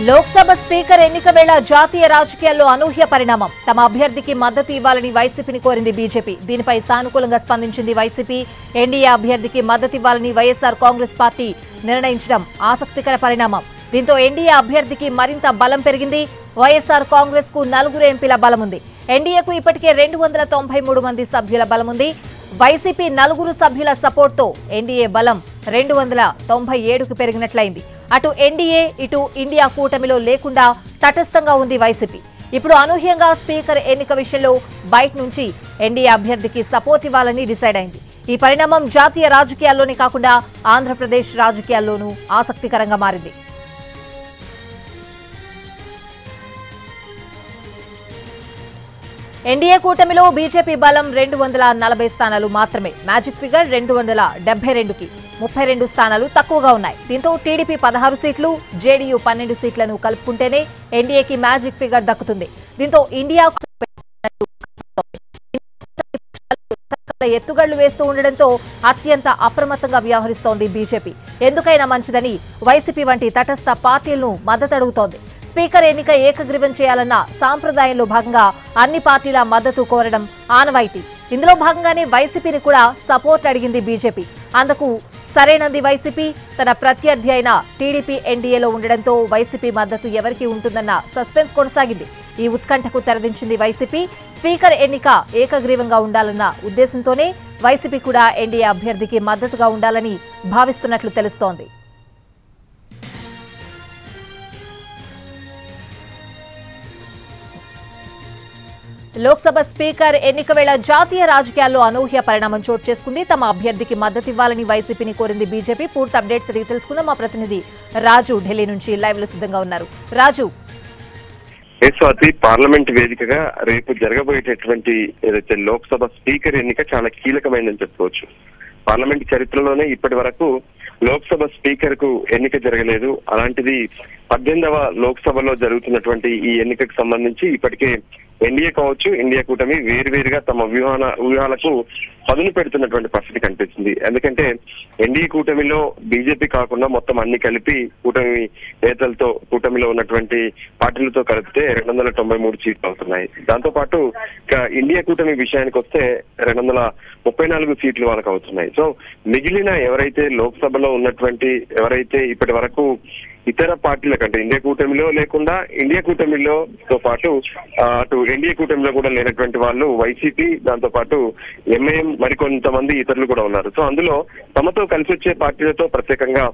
Lok Sabha speaker ఎన్నిక వేళ జాతీయ రాజకీయాల్లో అనూహ్య పరిణామం. తమ అభ్యర్థికి మద్దతు ఇవ్వాలని వైసీపీని కోరింది బీజేపీ. దీనిపై సానుకూలంగా స్పందించింది వైసీపీ. ఎన్డీఏ అభ్యర్థికి మద్దతు ఇవ్వాలని వైఎస్ఆర్ కాంగ్రెస్ పార్టీ నిర్ణయించడం ఆసక్తికర పరిణామం. దీంతో ఎన్డీఏ అభ్యర్థికి మరింత బలం పెరిగింది. వైఎస్ఆర్ కాంగ్రెస్ కు 4 ఎంపీల బలముంది. ఎన్డీఏకు ఇప్పటికే 293 మంది సభ్యుల బలముంది. వైసీపీ 4 సభ్యుల సపోర్ట్తో ఎన్డీఏ బలం 297కు పెరిగినట్లయింది. అటు ఎన్డీఏ ఇటు ఇండియా కూటమిలో లేకుండా తటస్థంగా ఉంది వైసీపీ. ఇప్పుడు అనూహ్యంగా స్పీకర్ ఎన్నిక విషయంలో బయట నుంచి ఎన్డీఏ అభ్యర్థికి సపోర్ట్ ఇవ్వాలని డిసైడ్ అయింది. ఈ పరిణామం జాతీయ రాజకీయాల్లోనే కాకుండా ఆంధ్రప్రదేశ్ రాజకీయాల్లోనూ ఆసక్తికరంగా మారింది. ఎన్డీఏ కూటమిలో బీజేపీ బలం 240 స్థానాలు మాత్రమే. మ్యాజిక్ ఫిగర్ 272కి 32 స్థానాలు తక్కువగా ఉన్నాయి. దీంతో టీడీపీ 16 సీట్లు, జేడీయూ 12 సీట్లను కలుపుకుంటేనే ఎన్డీఏకి మ్యాజిక్ ఫిగర్ దక్కుతుంది. దీంతో ఇండియా ఎత్తుగళ్లు వేస్తూ ఉండడంతో అత్యంత అప్రమత్తంగా వ్యవహరిస్తోంది బీజేపీ. ఎందుకైనా మంచిదని వైసీపీ వంటి తటస్థ పార్టీలను మద్దతడుగుతోంది. స్పీకర్ ఎన్నిక ఏకగ్రీవం చేయాలన్న సాంప్రదాయంలో భాగంగా అన్ని పార్టీల మద్దతు కోరడం ఆనవాయితీ. ఇందులో భాగంగానే వైసీపీని కూడా సపోర్ట్ అడిగింది బీజేపీ. అందుకు సరైనంది వైసీపీ. తన ప్రత్యర్థి అయిన టీడీపీ ఎన్డీఏలో ఉండడంతో వైసీపీ మద్దతు ఎవరికి ఉంటుందన్న సస్పెన్స్ కొనసాగింది. ఈ ఉత్కంఠకు తెరదించింది వైసీపీ. స్పీకర్ ఎన్నిక ఏకగ్రీవంగా ఉండాలన్న ఉద్దేశంతోనే వైసీపీ కూడా ఎన్డీఏ అభ్యర్థికి మద్దతుగా ఉండాలని భావిస్తున్నట్లు తెలుస్తోంది. లోక్సభ స్పీకర్ ఎన్నిక వేళ జాతీయ రాజకీయాల్లో అనూహ్య పరిణామం చోటు చేసుకుంది. తమ అభ్యర్థికి మద్దతు ఇవ్వాలని వైసీపీని కోరింది బీజేపీ. పూర్తి అప్డేట్స్ అడిగి తెలుసుకున్న మా ప్రతినిధి రాజు ఢిల్లీ నుంచి లైవ్ లో సిద్ధంగా ఉన్నారు. రాజు, స్వాతి, పార్లమెంట్ వేదికగా రేపు జరగబోయేటటువంటి ఏదైతే లోక్సభ స్పీకర్ ఎన్నిక చాలా కీలకమైందని చెప్పుకోవచ్చు. పార్లమెంట్ చరిత్రలోనే ఇప్పటి వరకు లోక్సభ స్పీకర్ కు ఎన్నిక జరగలేదు. అలాంటిది 18వ లోక్సభలో జరుగుతున్నటువంటి ఈ ఎన్నికకు సంబంధించి ఇప్పటికే ఎన్డీఏ కావచ్చు, ఇండియా కూటమి వేరువేరుగా తమ వ్యూహాలకు పదును పెడుతున్నటువంటి పరిస్థితి కనిపిస్తుంది. ఎందుకంటే ఎన్డీఏ కూటమిలో బీజేపీ కాకుండా మొత్తం అన్ని కలిపి కూటమి నేతలతో కూటమిలో ఉన్నటువంటి పార్టీలతో కలిపితే 293 సీట్లు అవుతున్నాయి. దాంతో పాటు ఇండియా కూటమి విషయానికి వస్తే 234 సీట్లు వాళ్ళకు అవుతున్నాయి. సో మిగిలిన ఎవరైతే లోక్సభలో ఉన్నటువంటి ఎవరైతే ఇప్పటి వరకు ఇతర పార్టీల కంటే ఇండియా కూటమిలో లేకుండా ఇండియా కూటమిలోతో పాటు అటు ఎన్డీఏ కూటమిలో కూడా లేనటువంటి వాళ్ళు వైసీపీ, దాంతో పాటు ఎంఐఎం, మరికొంతమంది ఇతరులు కూడా ఉన్నారు. సో అందులో తమతో కలిసి వచ్చే పార్టీలతో ప్రత్యేకంగా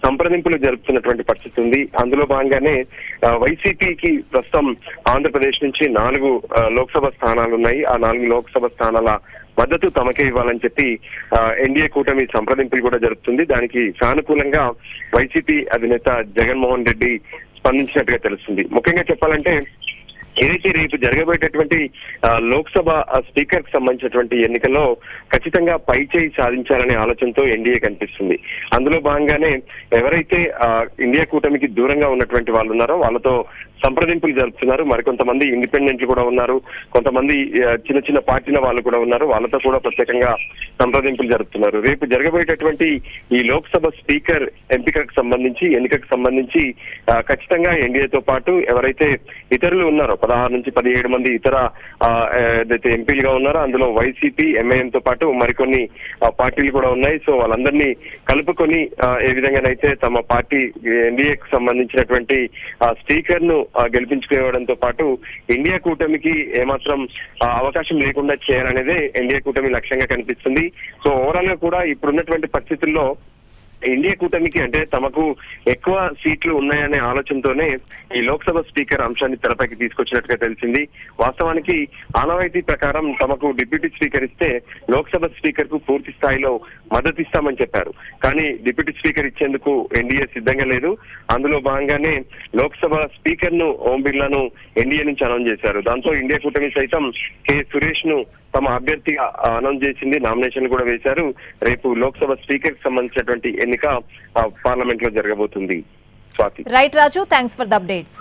సంప్రదింపులు జరుపుతున్నటువంటి పరిస్థితి ఉంది. అందులో భాగంగానే వైసీపీకి ప్రస్తుతం ఆంధ్రప్రదేశ్ నుంచి 4 లోక్సభ స్థానాలు ఉన్నాయి. ఆ 4 లోక్సభ స్థానాల మద్దతు తమకే ఇవ్వాలని చెప్పి ఎన్డీఏ కూటమి సంప్రదింపులు కూడా జరుపుతుంది. దానికి సానుకూలంగా వైసీపీ అధినేత జగన్మోహన్ రెడ్డి స్పందించినట్టుగా తెలుస్తుంది. ముఖ్యంగా చెప్పాలంటే ఏదైతే రేపు జరగబోయేటటువంటి లోక్సభ స్పీకర్ కి సంబంధించినటువంటి ఎన్నికల్లో ఖచ్చితంగా పైచేయి సాధించాలనే ఆలోచనతో ఎన్డీఏ కనిపిస్తుంది. అందులో భాగంగానే ఎవరైతే ఇండియా కూటమికి దూరంగా ఉన్నటువంటి వాళ్ళు ఉన్నారో వాళ్ళతో సంప్రదింపులు జరుపుతున్నారు. మరికొంతమంది ఇండిపెండెంట్లు కూడా ఉన్నారు, కొంతమంది చిన్న చిన్న పార్టీల వాళ్ళు కూడా ఉన్నారు. వాళ్ళతో కూడా ప్రత్యేకంగా సంప్రదింపులు జరుపుతున్నారు. రేపు జరగబోయేటటువంటి ఈ లోక్సభ స్పీకర్ ఎన్నికకు సంబంధించి ఖచ్చితంగా ఎన్డీఏతో పాటు ఎవరైతే ఇతరులు ఉన్నారో 16 నుంచి 17 మంది ఇతర ఏదైతే ఎంపీలుగా ఉన్నారో అందులో వైసీపీ, ఎంఐఎం తో పాటు మరికొన్ని పార్టీలు కూడా ఉన్నాయి. సో వాళ్ళందరినీ కలుపుకొని ఏ విధంగానైతే తమ పార్టీ ఎన్డీఏకు సంబంధించినటువంటి స్పీకర్ ను గెలిపించుకోవడంతో పాటు ఇండియా కూటమికి ఏమాత్రం అవకాశం లేకుండా చేయాలనేదే ఎన్డీఏ కూటమి లక్ష్యంగా కనిపిస్తుంది. సో ఓవరాల్ గా కూడా ఇప్పుడున్నటువంటి పరిస్థితుల్లో ఇండియా కూటమికి అంటే తమకు ఎక్కువ సీట్లు ఉన్నాయనే ఆలోచనతోనే ఈ లోక్సభ స్పీకర్ అంశాన్ని తెరపైకి తీసుకొచ్చినట్టుగా తెలిసింది. వాస్తవానికి ఆనవాయితీ ప్రకారం తమకు డిప్యూటీ స్పీకర్ ఇస్తే లోక్సభ స్పీకర్ కు పూర్తి స్థాయిలో మద్దతు ఇస్తామని చెప్పారు. కానీ డిప్యూటీ స్పీకర్ ఇచ్చేందుకు ఎన్డీఏ సిద్ధంగా లేదు. అందులో భాగంగానే లోక్సభ స్పీకర్ ను ఓం బిర్లాను ఎన్డీఏ నుంచి అనౌన్స్ చేశారు. దాంతో ఇండియా కూటమి సైతం కె సురేష్ ను తమ అభ్యర్థిగా అనౌన్స్ చేసింది. నామినేషన్ కూడా వేశారు. రేపు లోక్సభ స్పీకర్ కి సంబంధించినటువంటి ఎన్నిక పార్లమెంట్ లో జరగబోతుంది. Swathi. Right Raju, thanks for the updates.